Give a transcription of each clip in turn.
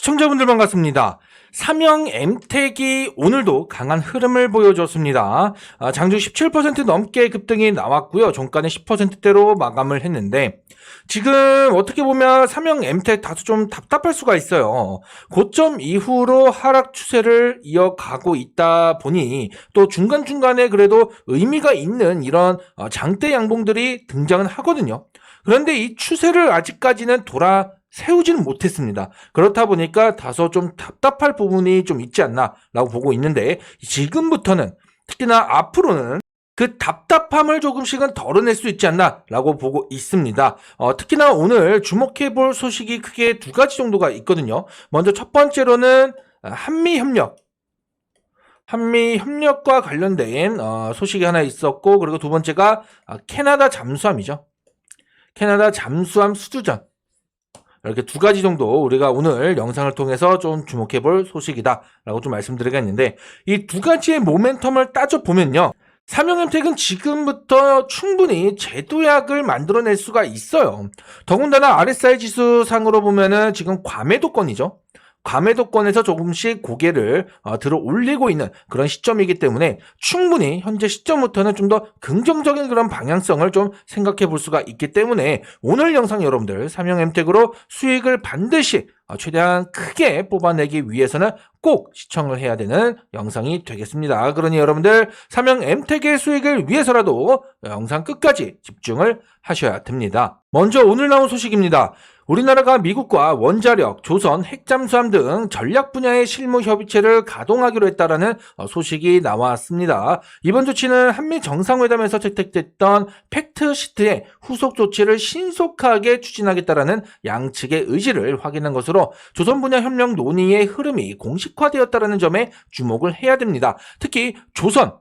시청자분들 반갑습니다. 삼형 엠텍이 오늘도 강한 흐름을 보여줬습니다. 장중 17% 넘게 급등이 나왔고요. 종가는 10%대로 마감을 했는데 지금 어떻게 보면 삼형 엠텍 다소 좀 답답할 수가 있어요. 고점 이후로 하락 추세를 이어가고 있다 보니 또 중간중간에 그래도 의미가 있는 이런 장대 양봉들이 등장은 하거든요. 그런데 이 추세를 아직까지는 세우지는 못했습니다. 그렇다 보니까 다소 좀 답답할 부분이 좀 있지 않나라고 보고 있는데 지금부터는 특히나 앞으로는 그 답답함을 조금씩은 덜어낼 수 있지 않나라고 보고 있습니다. 특히나 오늘 주목해볼 소식이 크게 두 가지 정도가 있거든요. 먼저 첫 번째로는 한미협력과 관련된 소식이 하나 있었고, 그리고 두 번째가 캐나다 잠수함이죠. 캐나다 잠수함 수주전. 이렇게 두 가지 정도 우리가 오늘 영상을 통해서 좀 주목해 볼 소식이다 라고 좀 말씀드리겠는데, 이 두 가지의 모멘텀을 따져보면요, 삼형엠텍은 지금부터 충분히 재도약을 만들어낼 수가 있어요. 더군다나 RSI 지수 상으로 보면은 지금 과매도권이죠. 과매도권에서 조금씩 고개를 들어 올리고 있는 그런 시점이기 때문에 충분히 현재 시점부터는 좀 더 긍정적인 그런 방향성을 좀 생각해 볼 수가 있기 때문에 오늘 영상 여러분들 삼형엠텍으로 수익을 반드시 최대한 크게 뽑아내기 위해서는 꼭 시청을 해야 되는 영상이 되겠습니다. 그러니 여러분들 삼형엠텍의 수익을 위해서라도 영상 끝까지 집중을 하셔야 됩니다. 먼저 오늘 나온 소식입니다. 우리나라가 미국과 원자력, 조선, 핵잠수함 등 전략 분야의 실무 협의체를 가동하기로 했다라는 소식이 나왔습니다. 이번 조치는 한미 정상회담에서 채택됐던 팩트시트의 후속 조치를 신속하게 추진하겠다라는 양측의 의지를 확인한 것으로 조선 분야 협력 논의의 흐름이 공식화되었다라는 점에 주목을 해야 됩니다. 특히 조선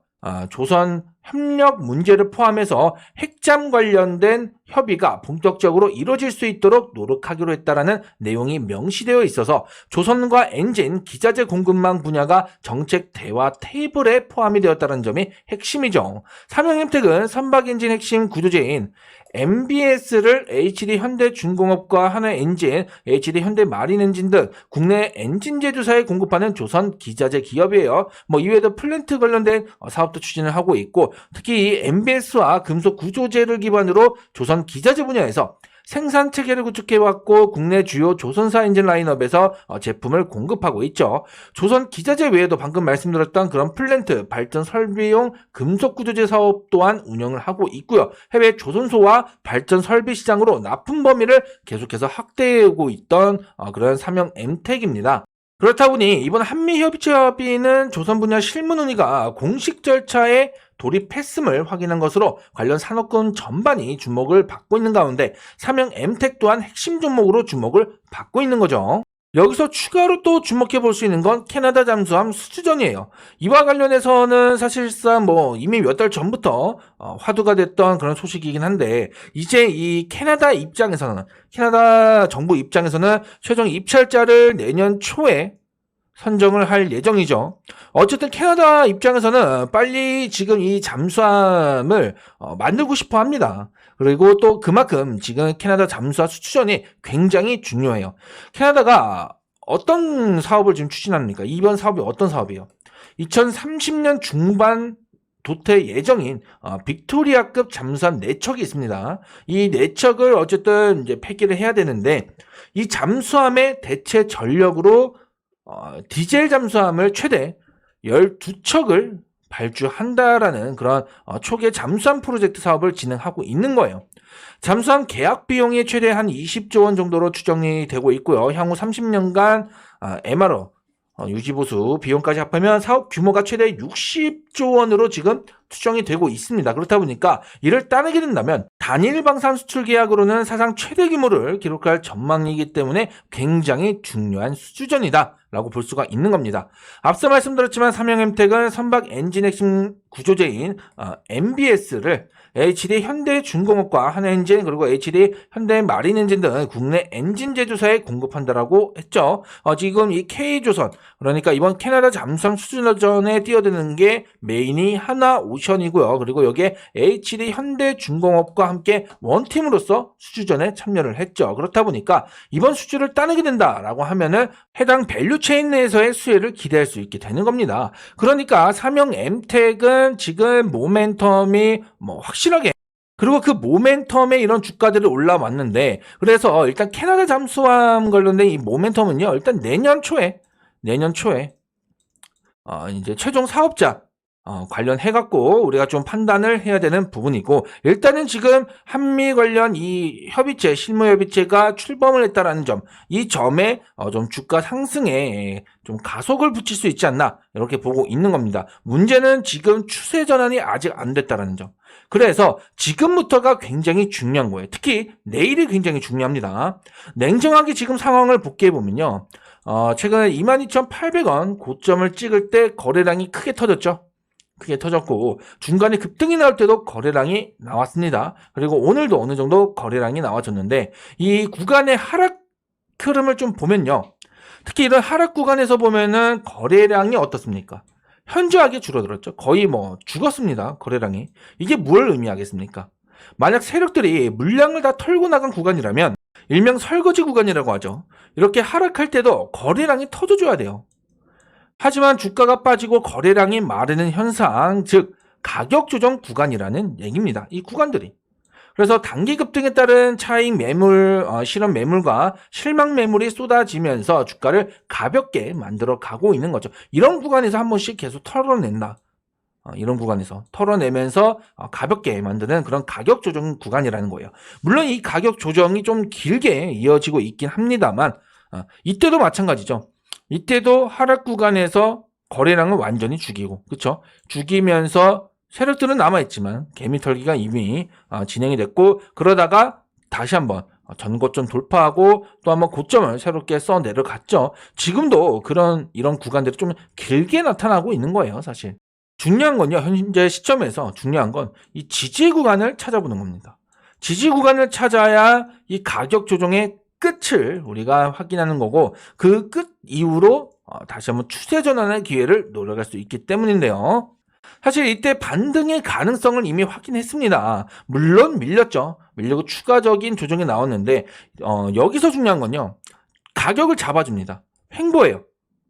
협력 문제를 포함해서 핵잠 관련된 협의가 본격적으로 이루어질 수 있도록 노력하기로 했다라는 내용이 명시되어 있어서 조선과 엔진, 기자재 공급망 분야가 정책 대화 테이블에 포함이 되었다는 점이 핵심이죠. 삼형엠텍은 선박엔진 핵심 구조재인 MBS를 HD 현대중공업과 하나엔진, HD 현대마린엔진 등 국내 엔진 제조사에 공급하는 조선 기자재 기업이에요. 이외에도 플랜트 관련된 사업도 추진을 하고 있고, 특히 이 MBS와 금속 구조재를 기반으로 조선 기자재 분야에서 생산 체계를 구축해왔고 국내 주요 조선사 엔진 라인업에서 제품을 공급하고 있죠. 조선 기자재 외에도 방금 말씀드렸던 그런 플랜트, 발전 설비용 금속 구조재 사업 또한 운영을 하고 있고요. 해외 조선소와 발전 설비 시장으로 납품 범위를 계속해서 확대하고 있던 그런 삼형엠텍입니다. 그렇다 보니 이번 한미협의체 협의는 조선 분야 실무 논의가 공식 절차에 돌입했음을 확인한 것으로 관련 산업군 전반이 주목을 받고 있는 가운데 삼형엠텍 또한 핵심 종목으로 주목을 받고 있는 거죠. 여기서 추가로 또 주목해 볼 수 있는 건 캐나다 잠수함 수주전이에요. 이와 관련해서는 사실상 이미 몇 달 전부터 화두가 됐던 그런 소식이긴 한데, 이제 이 캐나다 정부 입장에서는 최종 입찰자를 내년 초에 선정을 할 예정이죠. 어쨌든 캐나다 입장에서는 빨리 지금 이 잠수함을 만들고 싶어 합니다. 그리고 또 그만큼 지금 캐나다 잠수함 수주전이 굉장히 중요해요. 캐나다가 어떤 사업을 지금 추진합니까? 이번 사업이 어떤 사업이에요? 2030년 중반 도태 예정인 빅토리아급 잠수함 4척이 있습니다. 이 4척을 어쨌든 이제 폐기를 해야 되는데, 이 잠수함의 대체 전력으로 디젤 잠수함을 최대 12척을 발주한다라는 그런 초기의 잠수함 프로젝트 사업을 진행하고 있는 거예요. 잠수함 계약 비용이 최대 한 20조 원 정도로 추정이 되고 있고요. 향후 30년간 MRO 유지보수 비용까지 합하면 사업 규모가 최대 60조 원으로 지금 추정이 되고 있습니다. 그렇다 보니까 이를 따내게 된다면 단일 방산 수출 계약으로는 사상 최대 규모를 기록할 전망이기 때문에 굉장히 중요한 수주전이다 라고 볼 수가 있는 겁니다. 앞서 말씀드렸지만 삼형엠텍은 선박 엔진 핵심 구조재인 MBS를 HD 현대중공업과 한화엔진 그리고 HD 현대마린엔진 등 국내 엔진 제조사에 공급한다라고 했죠. 지금 이 K조선 그러니까 이번 캐나다 잠수함 수주전에 뛰어드는 게 메인이 한화오션이고요. 그리고 여기에 HD 현대중공업과 함께 원팀으로서 수주전에 참여를 했죠. 그렇다 보니까 이번 수주를 따내게 된다라고 하면은 해당 밸류체인 내에서의 수혜를 기대할 수 있게 되는 겁니다. 그러니까 삼형 엠텍은 지금 모멘텀이 확실하게 그리고 그 모멘텀에 이런 주가들이 올라왔는데 그래서 일단 캐나다 잠수함 관련된 이 모멘텀은요 일단 내년 초에 이제 최종 사업자 관련해갖고 우리가 좀 판단을 해야 되는 부분이고 일단은 지금 한미 관련 이 협의체 실무협의체가 출범을 했다라는 점 이 점에 좀 주가 상승에 좀 가속을 붙일 수 있지 않나 이렇게 보고 있는 겁니다. 문제는 지금 추세 전환이 아직 안 됐다라는 점. 그래서 지금부터가 굉장히 중요한 거예요. 특히 내일이 굉장히 중요합니다. 냉정하게 지금 상황을 복귀해 보면요. 최근에 22,800원 고점을 찍을 때 거래량이 크게 터졌죠. 크게 터졌고 중간에 급등이 나올 때도 거래량이 나왔습니다. 그리고 오늘도 어느 정도 거래량이 나와줬는데 이 구간의 하락 흐름을 좀 보면요. 특히 이런 하락 구간에서 보면은 거래량이 어떻습니까? 현저하게 줄어들었죠. 거의 죽었습니다. 거래량이. 이게 뭘 의미하겠습니까? 만약 세력들이 물량을 다 털고 나간 구간이라면 일명 설거지 구간이라고 하죠. 이렇게 하락할 때도 거래량이 터져줘야 돼요. 하지만 주가가 빠지고 거래량이 마르는 현상, 즉 가격 조정 구간이라는 얘기입니다. 이 구간들이. 그래서 단기 급등에 따른 차익 매물, 실현 매물과 실망 매물이 쏟아지면서 주가를 가볍게 만들어 가고 있는 거죠. 이런 구간에서 한 번씩 계속 털어낸다. 이런 구간에서 털어내면서 가볍게 만드는 그런 가격 조정 구간이라는 거예요. 물론 이 가격 조정이 좀 길게 이어지고 있긴 합니다만 이때도 마찬가지죠. 이때도 하락 구간에서 거래량을 완전히 죽이고 그렇죠? 죽이면서 세력들은 남아있지만 개미털기가 이미 진행이 됐고 그러다가 다시 한번 전고점 돌파하고 또 한번 고점을 새롭게 써 내려갔죠. 지금도 이런 구간들이 좀 길게 나타나고 있는 거예요. 사실 중요한 건요. 현재 시점에서 중요한 건 이 지지 구간을 찾아보는 겁니다. 지지 구간을 찾아야 이 가격 조정의 끝을 우리가 확인하는 거고 그 끝 이후로 다시 한번 추세 전환의 기회를 노려갈 수 있기 때문인데요. 사실 이때 반등의 가능성을 이미 확인했습니다. 물론 밀렸죠. 밀리고 추가적인 조정이 나왔는데 여기서 중요한 건요. 가격을 잡아줍니다. 횡보예요.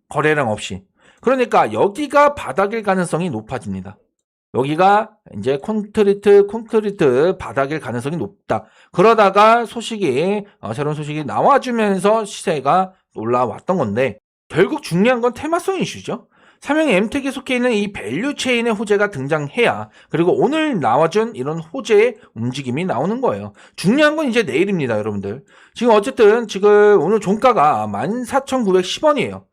거래량 없이. 그러니까 여기가 바닥일 가능성이 높아집니다. 여기가 이제 콘크리트 바닥일 가능성이 높다. 그러다가 새로운 소식이 나와주면서 시세가 올라왔던 건데 결국 중요한 건 테마성 이슈죠. 삼형의 엠텍에 속해 있는 이 밸류 체인의 호재가 등장해야 그리고 오늘 나와준 이런 호재의 움직임이 나오는 거예요. 중요한 건 이제 내일입니다, 여러분들. 지금 오늘 종가가 14,910원이에요.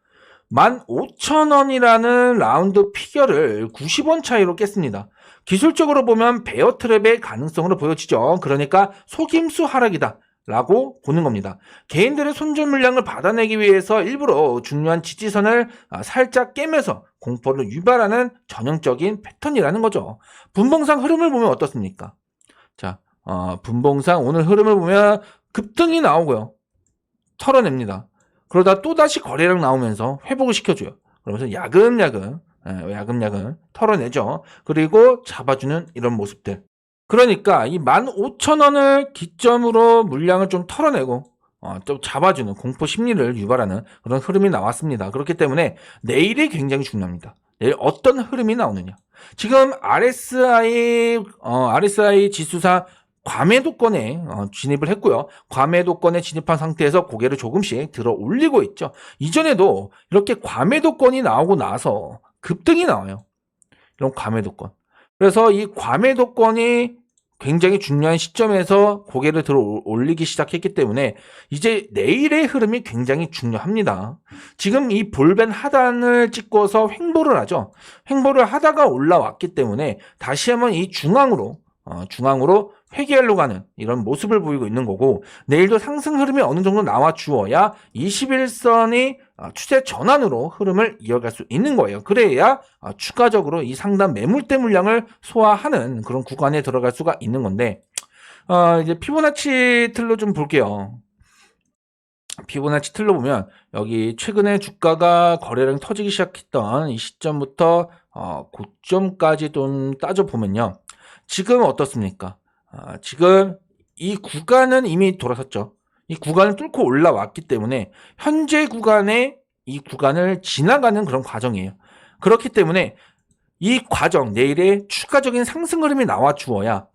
15,000원이라는 라운드 피겨를 90원 차이로 깼습니다. 기술적으로 보면 베어 트랩의 가능성으로 보여지죠. 그러니까 속임수 하락이다 라고 보는 겁니다. 개인들의 손절 물량을 받아내기 위해서 일부러 중요한 지지선을 살짝 깨면서 공포를 유발하는 전형적인 패턴이라는 거죠. 분봉상 흐름을 보면 어떻습니까? 자, 분봉상 오늘 흐름을 보면 급등이 나오고요. 털어냅니다. 그러다 또다시 거래량 나오면서 회복을 시켜줘요. 그러면서 야금야금 털어내죠. 그리고 잡아주는 이런 모습들. 그러니까 이 15,000원을 기점으로 물량을 좀 털어내고 좀 잡아주는 공포 심리를 유발하는 그런 흐름이 나왔습니다. 그렇기 때문에 내일이 굉장히 중요합니다. 내일 어떤 흐름이 나오느냐. 지금 RSI 지수상 과매도권에 진입을 했고요. 과매도권에 진입한 상태에서 고개를 조금씩 들어 올리고 있죠. 이전에도 이렇게 과매도권이 나오고 나서 급등이 나와요. 이런 과매도권. 그래서 이 과매도권이 굉장히 중요한 시점에서 고개를 들어 올리기 시작했기 때문에 이제 내일의 흐름이 굉장히 중요합니다. 지금 이 볼벤 하단을 찍고서 횡보를 하죠. 횡보를 하다가 올라왔기 때문에 다시 한번 이 중앙으로 회귀하려고 하는 이런 모습을 보이고 있는 거고 내일도 상승 흐름이 어느 정도 나와 주어야 21선이 추세 전환으로 흐름을 이어갈 수 있는 거예요. 그래야 추가적으로 이 상단 매물대 물량을 소화하는 그런 구간에 들어갈 수가 있는 건데, 이제 피보나치 틀로 좀 볼게요. 피보나치 틀로 보면 여기 최근에 주가가 거래량이 터지기 시작했던 이 시점부터 고점까지 좀 따져보면요. 지금 어떻습니까? 지금 이 구간은 이미 돌아섰죠. 이 구간을 뚫고 올라왔기 때문에 현재 구간에 이 구간을 지나가는 그런 과정이에요. 그렇기 때문에 이 과정, 내일의 추가적인 상승 흐름이 나와 주어야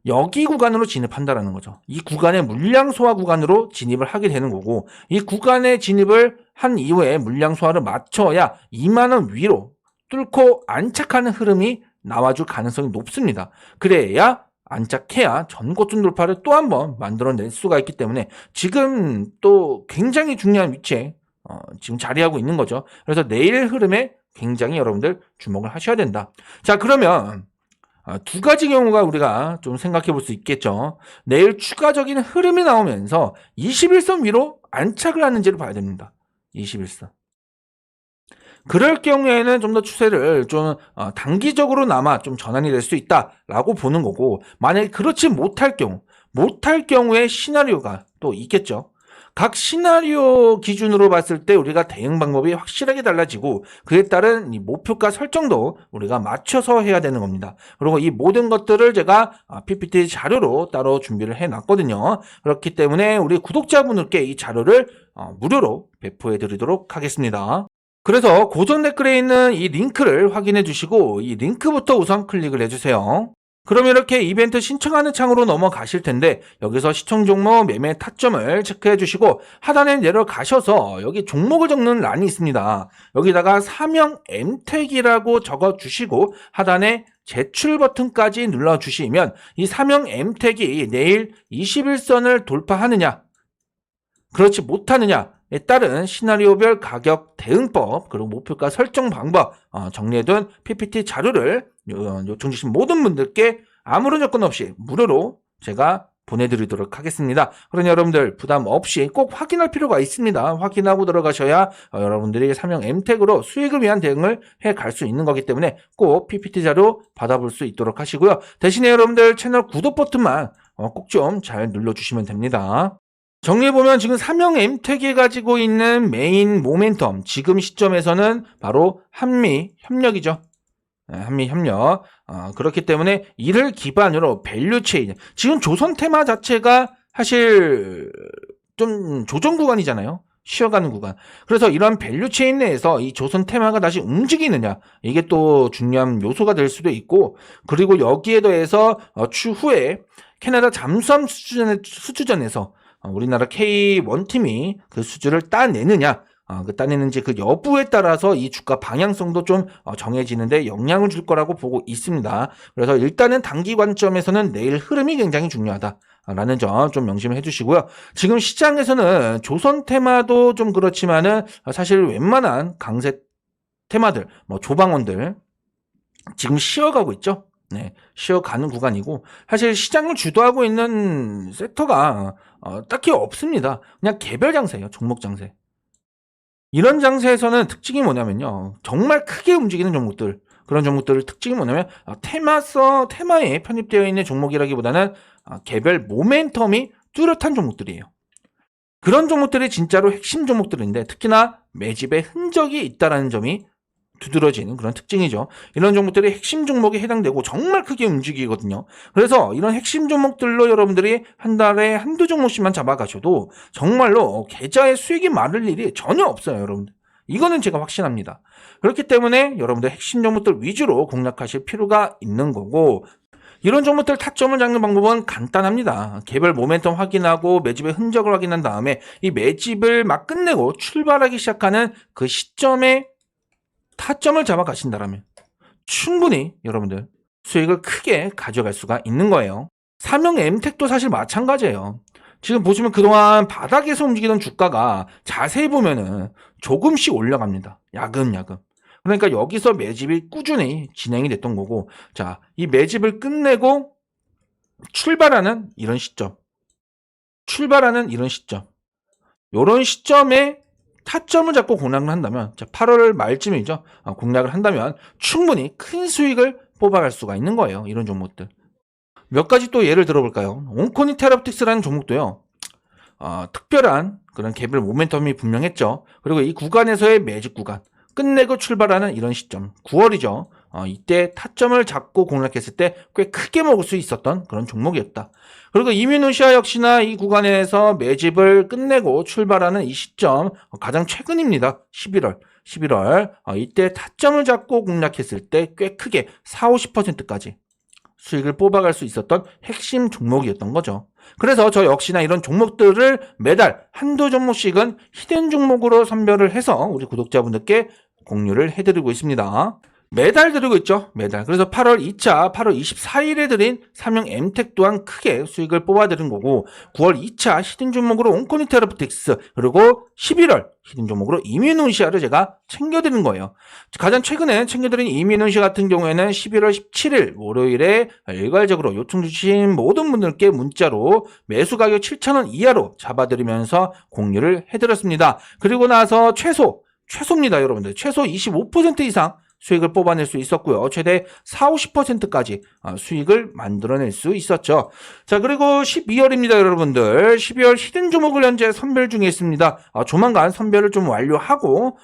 여기 구간으로 진입한다라는 거죠. 이 구간의 물량 소화 구간으로 진입을 하게 되는 거고, 이 구간에 진입을 한 이후에 물량 소화를 맞춰야 2만원 위로 뚫고 안착하는 흐름이 나와줄 가능성이 높습니다. 그래야 안착해야 전고점 돌파를 또 한 번 만들어낼 수가 있기 때문에 지금 또 굉장히 중요한 위치에 지금 자리하고 있는 거죠. 그래서 내일 흐름에 굉장히 여러분들 주목을 하셔야 된다. 자, 그러면 두 가지 경우가 우리가 좀 생각해 볼 수 있겠죠. 내일 추가적인 흐름이 나오면서 21선 위로 안착을 하는지를 봐야 됩니다. 21선. 그럴 경우에는 좀 더 추세를 좀 단기적으로나마 좀 전환이 될 수 있다라고 보는 거고, 만약에 그렇지 못할 경우에 시나리오가 또 있겠죠. 각 시나리오 기준으로 봤을 때 우리가 대응 방법이 확실하게 달라지고, 그에 따른 이 목표가 설정도 우리가 맞춰서 해야 되는 겁니다. 그리고 이 모든 것들을 제가 PPT 자료로 따로 준비를 해놨거든요. 그렇기 때문에 우리 구독자분들께 이 자료를 무료로 배포해 드리도록 하겠습니다. 그래서 고정 댓글에 있는 이 링크를 확인해 주시고, 이 링크부터 우선 클릭을 해주세요. 그럼 이렇게 이벤트 신청하는 창으로 넘어가실 텐데, 여기서 시청 종목 매매 타점을 체크해 주시고 하단에 내려가셔서 여기 종목을 적는 란이 있습니다. 여기다가 사명 MTAG이라고 적어 주시고 하단에 제출 버튼까지 눌러 주시면 이 사명 MTAG이 내일 21선을 돌파하느냐 그렇지 못하느냐에 따른 시나리오별 가격 대응법 그리고 목표가 설정 방법 정리해둔 PPT 자료를 요청 주신 모든 분들께 아무런 조건 없이 무료로 제가 보내드리도록 하겠습니다. 그러니 여러분들 부담 없이 꼭 확인할 필요가 있습니다. 확인하고 들어가셔야 여러분들이 사명 MTAG으로 수익을 위한 대응을 해갈 수 있는 거기 때문에 꼭 PPT 자료 받아볼 수 있도록 하시고요. 대신에 여러분들 채널 구독 버튼만 꼭 좀 잘 눌러주시면 됩니다. 정리해보면 지금 사명 MTAG이 가지고 있는 메인 모멘텀, 지금 시점에서는 바로 한미 협력이죠. 한미 협력. 그렇기 때문에 이를 기반으로 밸류체인, 지금 조선 테마 자체가 사실 좀 조정 구간이잖아요. 쉬어가는 구간. 그래서 이런 밸류체인 내에서 이 조선 테마가 다시 움직이느냐, 이게 또 중요한 요소가 될 수도 있고, 그리고 여기에 더해서 추후에 캐나다 잠수함 수주전에서 우리나라 K1팀이 그 수주를 따내느냐, 따내는지 그 여부에 따라서 이 주가 방향성도 좀 정해지는데 영향을 줄 거라고 보고 있습니다. 그래서 일단은 단기 관점에서는 내일 흐름이 굉장히 중요하다라는 점 좀 명심해 주시고요. 지금 시장에서는 조선 테마도 좀 그렇지만은 사실 웬만한 강세 테마들, 조방원들 지금 쉬어가고 있죠. 네, 쉬어가는 구간이고, 사실 시장을 주도하고 있는 섹터가 딱히 없습니다. 그냥 개별 장세예요. 종목 장세. 이런 장세에서는 특징이 뭐냐면요, 정말 크게 움직이는 종목들, 그런 종목들 특징이 뭐냐면 테마에 편입되어 있는 종목이라기보다는 개별 모멘텀이 뚜렷한 종목들이에요. 그런 종목들이 진짜로 핵심 종목들인데, 특히나 매집의 흔적이 있다는 점이 두드러지는 그런 특징이죠. 이런 종목들이 핵심 종목에 해당되고 정말 크게 움직이거든요. 그래서 이런 핵심 종목들로 여러분들이 한 달에 한두 종목씩만 잡아가셔도 정말로 계좌에 수익이 마를 일이 전혀 없어요, 여러분들. 이거는 제가 확신합니다. 그렇기 때문에 여러분들 핵심 종목들 위주로 공략하실 필요가 있는 거고, 이런 종목들 타점을 잡는 방법은 간단합니다. 개별 모멘텀 확인하고 매집의 흔적을 확인한 다음에 이 매집을 막 끝내고 출발하기 시작하는 그 시점에 타점을 잡아 가신다라면 충분히 여러분들 수익을 크게 가져갈 수가 있는 거예요. 사명 MTAG도 사실 마찬가지예요. 지금 보시면 그동안 바닥에서 움직이던 주가가 자세히 보면은 조금씩 올라갑니다. 야금야금. 그러니까 여기서 매집이 꾸준히 진행이 됐던 거고, 자, 이 매집을 끝내고 출발하는 이런 시점, 요런 시점에 타점을 잡고 공략을 한다면 8월 말쯤이죠. 공략을 한다면 충분히 큰 수익을 뽑아갈 수가 있는 거예요. 이런 종목들. 몇 가지 또 예를 들어볼까요? 온코니 테라피틱스라는 종목도요. 특별한 그런 개별 모멘텀이 분명했죠. 그리고 이 구간에서의 매직 구간, 끝내고 출발하는 이런 시점, 9월이죠. 이때 타점을 잡고 공략했을 때 꽤 크게 먹을 수 있었던 그런 종목이었다. 그리고 이뮤노시아 역시나 이 구간에서 매집을 끝내고 출발하는 이 시점, 가장 최근입니다. 11월. 이때 타점을 잡고 공략했을 때 꽤 크게 40~50%까지 수익을 뽑아갈 수 있었던 핵심 종목이었던 거죠. 그래서 저 역시나 이런 종목들을 매달 한두 종목씩은 히든 종목으로 선별을 해서 우리 구독자분들께 공유를 해드리고 있습니다. 매달 드리고 있죠. 매달. 그래서 8월 2차, 8월 24일에 드린 삼형 엠텍 또한 크게 수익을 뽑아드린 거고 9월 2차 히든 종목으로 온코니 테라피틱스 그리고 11월 히든 종목으로 이뮤노시아를 제가 챙겨드린 거예요. 가장 최근에 챙겨드린 이뮤노시아 같은 경우에는 11월 17일 월요일에 일괄적으로 요청 주신 모든 분들께 문자로 매수 가격 7,000원 이하로 잡아드리면서 공유를 해드렸습니다. 그리고 나서 최소입니다, 여러분들. 최소 25% 이상 수익을 뽑아낼 수 있었고요. 최대 40~50%까지 수익을 만들어낼 수 있었죠. 자, 그리고 12월입니다, 여러분들. 12월 히든 종목을 현재 선별 중에 있습니다. 조만간 선별을 좀 완료하고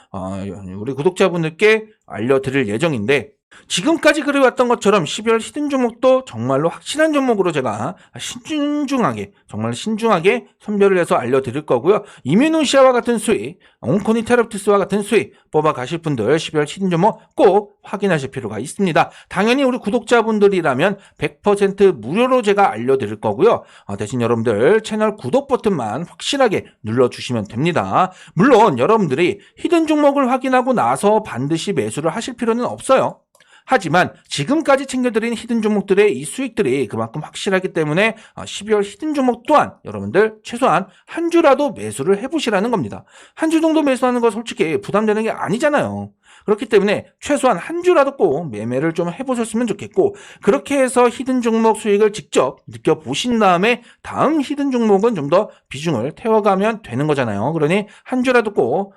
우리 구독자분들께 알려드릴 예정인데 지금까지 그래왔던 것처럼 12월 히든 종목도 정말로 확실한 종목으로 제가 정말 신중하게 선별을 해서 알려드릴 거고요. 이뮤노시아와 같은 수익, 온코니 테라피틱스와 같은 수익 뽑아가실 분들 12월 히든 종목 꼭 확인하실 필요가 있습니다. 당연히 우리 구독자분들이라면 100% 무료로 제가 알려드릴 거고요. 대신 여러분들 채널 구독 버튼만 확실하게 눌러주시면 됩니다. 물론 여러분들이 히든 종목을 확인하고 나서 반드시 매수를 하실 필요는 없어요. 하지만 지금까지 챙겨드린 히든 종목들의 이 수익들이 그만큼 확실하기 때문에 12월 히든 종목 또한 여러분들 최소한 한 주라도 매수를 해보시라는 겁니다. 한 주 정도 매수하는 거 솔직히 부담되는 게 아니잖아요. 그렇기 때문에 최소한 한 주라도 꼭 매매를 좀 해보셨으면 좋겠고 그렇게 해서 히든 종목 수익을 직접 느껴보신 다음에 다음 히든 종목은 좀 더 비중을 태워가면 되는 거잖아요. 그러니 한 주라도 꼭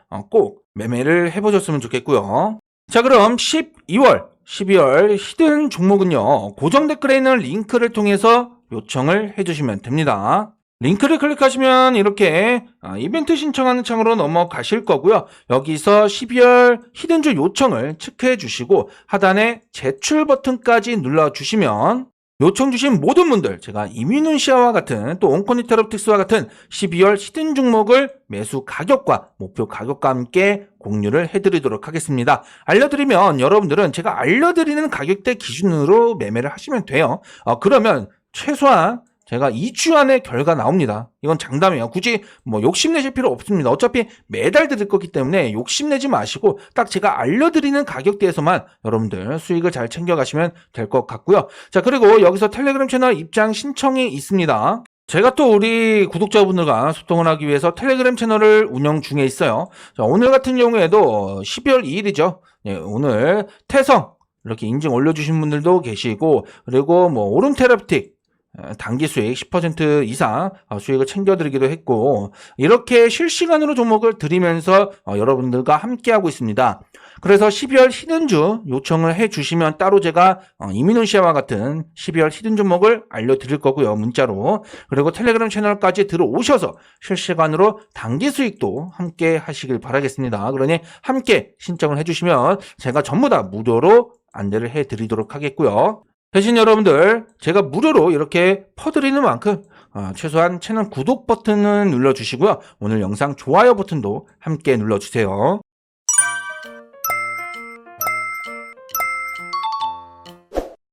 매매를 해보셨으면 좋겠고요. 자, 그럼 12월 히든 종목은요. 고정 댓글에 있는 링크를 통해서 요청을 해주시면 됩니다. 링크를 클릭하시면 이렇게 이벤트 신청하는 창으로 넘어가실 거고요. 여기서 12월 히든주 요청을 체크해 주시고 하단에 제출 버튼까지 눌러주시면 요청 주신 모든 분들 제가 이뮤노시아와 같은 또 온코니 테라피틱스와 같은 12월 히든 종목을 매수 가격과 목표 가격과 함께 공유를 해드리도록 하겠습니다. 알려드리면 여러분들은 제가 알려드리는 가격대 기준으로 매매를 하시면 돼요. 그러면 최소한 제가 2주 안에 결과 나옵니다. 이건 장담이에요. 굳이 욕심내실 필요 없습니다. 어차피 매달 드릴 거기 때문에 욕심내지 마시고 딱 제가 알려드리는 가격대에서만 여러분들 수익을 잘 챙겨가시면 될 것 같고요. 자, 그리고 여기서 텔레그램 채널 입장 신청이 있습니다. 제가 또 우리 구독자분들과 소통을 하기 위해서 텔레그램 채널을 운영 중에 있어요. 자, 오늘 같은 경우에도 12월 2일이죠. 네, 오늘 태성 이렇게 인증 올려주신 분들도 계시고 그리고 오름 테라피틱 단기 수익 10% 이상 수익을 챙겨드리기도 했고 이렇게 실시간으로 종목을 드리면서 여러분들과 함께하고 있습니다. 그래서 12월 히든주 요청을 해주시면 따로 제가 이뮤노시아와 같은 12월 히든 종목을 알려드릴 거고요. 문자로. 그리고 텔레그램 채널까지 들어오셔서 실시간으로 단기 수익도 함께 하시길 바라겠습니다. 그러니 함께 신청을 해주시면 제가 전부 다 무료로 안내를 해드리도록 하겠고요. 대신 여러분들 제가 무료로 이렇게 퍼드리는 만큼 최소한 채널 구독 버튼은 눌러주시고요. 오늘 영상 좋아요 버튼도 함께 눌러주세요.